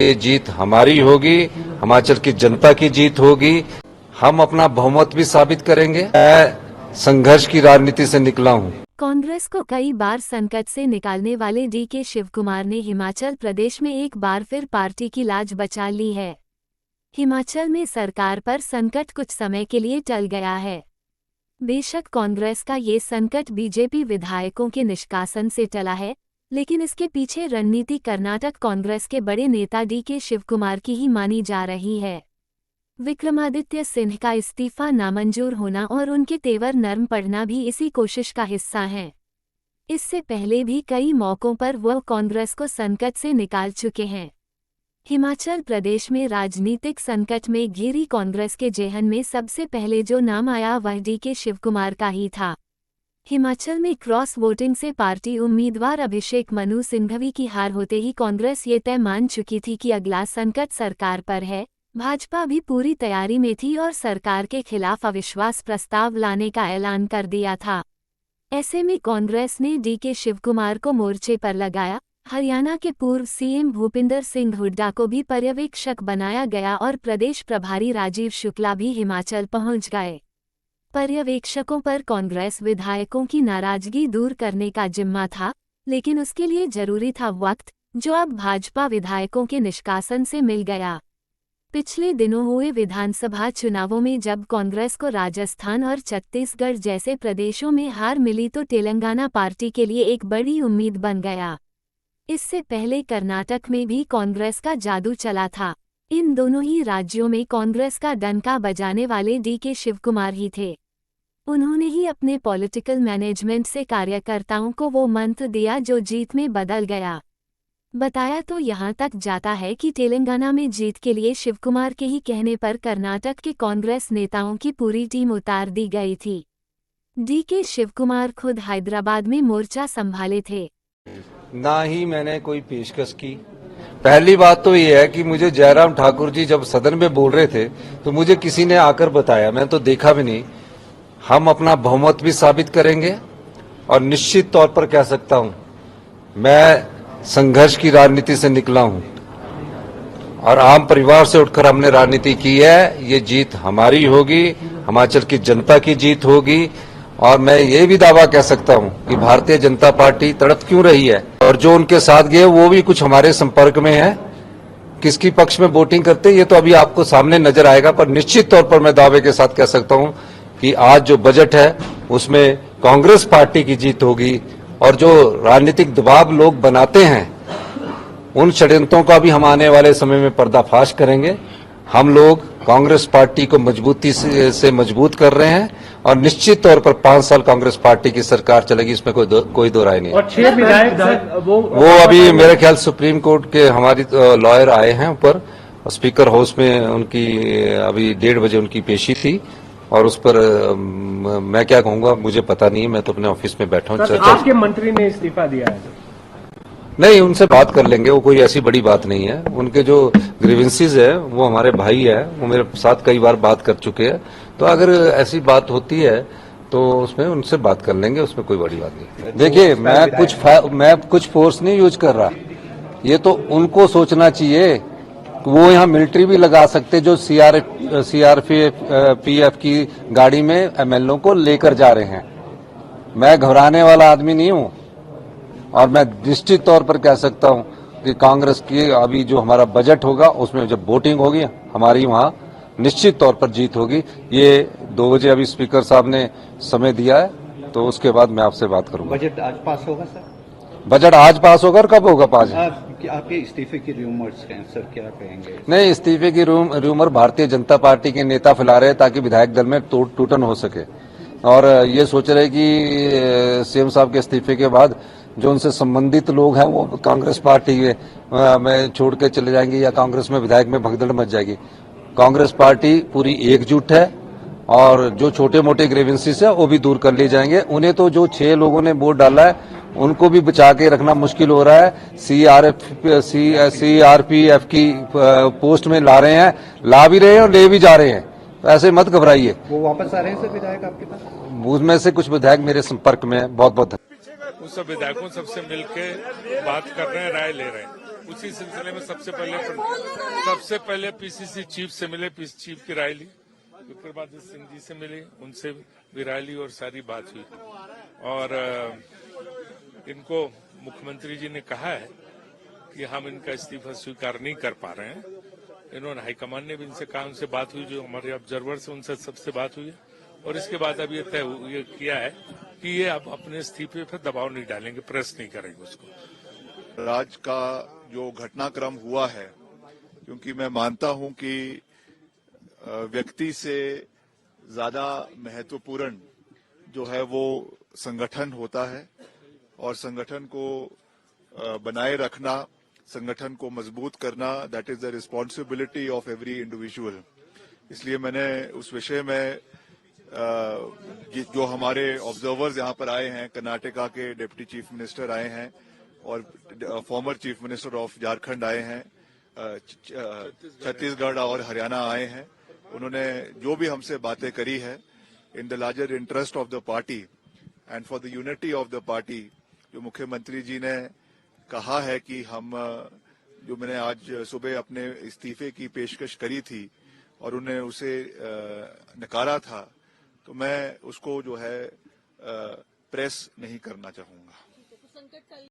ये जीत हमारी होगी, हिमाचल की जनता की जीत होगी। हम अपना बहुमत भी साबित करेंगे। मैं संघर्ष की राजनीति से निकला हूं। कांग्रेस को कई बार संकट से निकालने वाले डीके शिवकुमार ने हिमाचल प्रदेश में एक बार फिर पार्टी की लाज बचा ली है। हिमाचल में सरकार पर संकट कुछ समय के लिए टल गया है। बेशक कांग्रेस का ये संकट बीजेपी विधायकों के निष्कासन से टला है, लेकिन इसके पीछे रणनीति कर्नाटक कांग्रेस के बड़े नेता डीके शिवकुमार की ही मानी जा रही है। विक्रमादित्य सिंह का इस्तीफा नामंजूर होना और उनके तेवर नरम पड़ना भी इसी कोशिश का हिस्सा हैं। इससे पहले भी कई मौकों पर वह कांग्रेस को संकट से निकाल चुके हैं। हिमाचल प्रदेश में राजनीतिक संकट में घिरी कांग्रेस के जेहन में सबसे पहले जो नाम आया वह डीके शिवकुमार का ही था। हिमाचल में क्रॉस वोटिंग से पार्टी उम्मीदवार अभिषेक मनु सिंघवी की हार होते ही कांग्रेस ये तय मान चुकी थी कि अगला संकट सरकार पर है। भाजपा भी पूरी तैयारी में थी और सरकार के खिलाफ अविश्वास प्रस्ताव लाने का ऐलान कर दिया था। ऐसे में कांग्रेस ने डीके शिवकुमार को मोर्चे पर लगाया। हरियाणा के पूर्व सीएम भूपिंदर सिंह हुड्डा को भी पर्यवेक्षक बनाया गया और प्रदेश प्रभारी राजीव शुक्ला भी हिमाचल पहुंच गए। पर्यवेक्षकों पर कांग्रेस विधायकों की नाराजगी दूर करने का जिम्मा था, लेकिन उसके लिए जरूरी था वक्त, जो अब भाजपा विधायकों के निष्कासन से मिल गया। पिछले दिनों हुए विधानसभा चुनावों में जब कांग्रेस को राजस्थान और छत्तीसगढ़ जैसे प्रदेशों में हार मिली तो तेलंगाना पार्टी के लिए एक बड़ी उम्मीद बन गया। इससे पहले कर्नाटक में भी कांग्रेस का जादू चला था। इन दोनों ही राज्यों में कांग्रेस का डंका बजाने वाले डीके शिवकुमार ही थे। उन्होंने ही अपने पॉलिटिकल मैनेजमेंट से कार्यकर्ताओं को वो मंत्र दिया जो जीत में बदल गया। बताया तो यहाँ तक जाता है कि तेलंगाना में जीत के लिए शिवकुमार के ही कहने पर कर्नाटक के कांग्रेस नेताओं की पूरी टीम उतार दी गई थी। डीके शिवकुमार खुद हैदराबाद में मोर्चा संभाले थे। ना ही मैंने कोई पेशकश की। पहली बात तो ये है कि मुझे जयराम ठाकुर जी जब सदन में बोल रहे थे तो मुझे किसी ने आकर बताया, मैं तो देखा भी नहीं। हम अपना बहुमत भी साबित करेंगे और निश्चित तौर पर कह सकता हूं मैं संघर्ष की राजनीति से निकला हूं और आम परिवार से उठकर हमने राजनीति की है। ये जीत हमारी होगी, हिमाचल की जनता की जीत होगी और मैं ये भी दावा कह सकता हूं कि भारतीय जनता पार्टी तड़प क्यों रही है और जो उनके साथ गए वो भी कुछ हमारे संपर्क में है। किसकी पक्ष में वोटिंग करते ये तो अभी आपको सामने नजर आएगा, पर निश्चित तौर पर मैं दावे के साथ कह सकता हूं कि आज जो बजट है उसमें कांग्रेस पार्टी की जीत होगी और जो राजनीतिक दबाव लोग बनाते हैं उन षड्यंत्रों का भी हम आने वाले समय में पर्दाफाश करेंगे। हम लोग कांग्रेस पार्टी को मजबूती से मजबूत कर रहे हैं और निश्चित तौर पर 5 साल कांग्रेस पार्टी की सरकार चलेगी, इसमें कोई दो राय नहीं है। और 6 विधायक वो अभी मेरे ख्याल सुप्रीम कोर्ट के हमारी लॉयर आए हैं ऊपर, स्पीकर हाउस में उनकी अभी 1:30 बजे उनकी पेशी थी और उस पर मैं क्या कहूंगा मुझे पता नहीं है, मैं तो अपने ऑफिस में बैठा हूँ। आपके मंत्री ने इस्तीफा दिया है? नहीं, उनसे बात कर लेंगे, वो कोई ऐसी बड़ी बात नहीं है। उनके जो ग्रीवेंसीज है वो हमारे भाई है, वो मेरे साथ कई बार बात कर चुके हैं, तो अगर ऐसी बात होती है तो उसमें उनसे बात कर लेंगे, उसमें कोई बड़ी बात नहीं। देखिए मैं कुछ फोर्स नहीं यूज कर रहा, ये तो उनको सोचना चाहिए। वो यहाँ मिलिट्री भी लगा सकते जो सीआरपीएफ की गाड़ी में एमएलओ को लेकर जा रहे हैं। मैं घबराने वाला आदमी नहीं हूं और मैं निश्चित तौर पर कह सकता हूं कि कांग्रेस की अभी जो हमारा बजट होगा उसमें जब वोटिंग होगी हमारी वहां निश्चित तौर पर जीत होगी। ये 2 बजे अभी स्पीकर साहब ने समय दिया है, तो उसके बाद मैं आपसे बात करूंगा। बजट आज पास होगा सर? बजट आज पास होगा और कब होगा पास? आपके इस्तीफे की रूमर्स हैं सर, क्या कहेंगे? नहीं, इस्तीफे की रूमर भारतीय जनता पार्टी के नेता फैला रहे हैं ताकि विधायक दल में टूटन हो सके और ये सोच रहे कि सीएम साहब के इस्तीफे के बाद जो उनसे संबंधित लोग हैं वो कांग्रेस पार्टी में छोड़ के चले जाएंगे या कांग्रेस में विधायक में भगदड़ मच जाएगी। कांग्रेस पार्टी पूरी एकजुट है और जो छोटे मोटे ग्रीवेंसीज है वो भी दूर कर लिए जाएंगे। उन्हें तो जो 6 लोगों ने वोट डाला है उनको भी बचा के रखना मुश्किल हो रहा है। सीआरपीएफ की पोस्ट में ला रहे हैं, ला भी रहे हैं और ले भी जा रहे हैं, तो ऐसे मत घबराइए। वो वापस आ रहे हैं सर विधायक आपके पास? उसमें से कुछ विधायक मेरे संपर्क में है। बहुत बहुत उन सब विधायकों सबसे मिलकर बात कर रहे हैं, राय ले रहे हैं। उसी सिलसिले में सबसे पहले पीसीसी चीफ से मिले, चीफ की राय ली, विक्रमादित्य सिंह जी से मिले, उनसे भी राय ली और सारी बात हुई। और इनको मुख्यमंत्री जी ने कहा है कि हम इनका इस्तीफा स्वीकार नहीं कर पा रहे हैं। इन्होंने हाईकमान ने भी इनसे कहा, उनसे बात हुई, जो हमारे ऑब्जर्वर से उनसे सबसे बात हुई है और इसके बाद अब ये किया है कि ये अब अपने इस्तीफे पर दबाव नहीं डालेंगे, प्रेस नहीं करेंगे उसको। राज्य का जो घटनाक्रम हुआ है, क्योंकि मैं मानता हूं कि व्यक्ति से ज्यादा महत्वपूर्ण जो है वो संगठन होता है और संगठन को बनाए रखना, संगठन को मजबूत करना, that is the responsibility of every individual. इसलिए मैंने उस विषय में जो हमारे ऑब्जर्वर्स यहाँ पर आए हैं, कर्नाटका के डिप्टी चीफ मिनिस्टर आए हैं और former chief minister of Jharkhand आए हैं, छत्तीसगढ़ और हरियाणा आए हैं, उन्होंने जो भी हमसे बातें करी है in the larger interest of the party and for the unity of the party, जो मुख्यमंत्री जी ने कहा है कि हम, जो मैंने आज सुबह अपने इस्तीफे की पेशकश करी थी और उन्हें उसे नकारा था, तो मैं उसको जो है प्रेस नहीं करना चाहूंगा।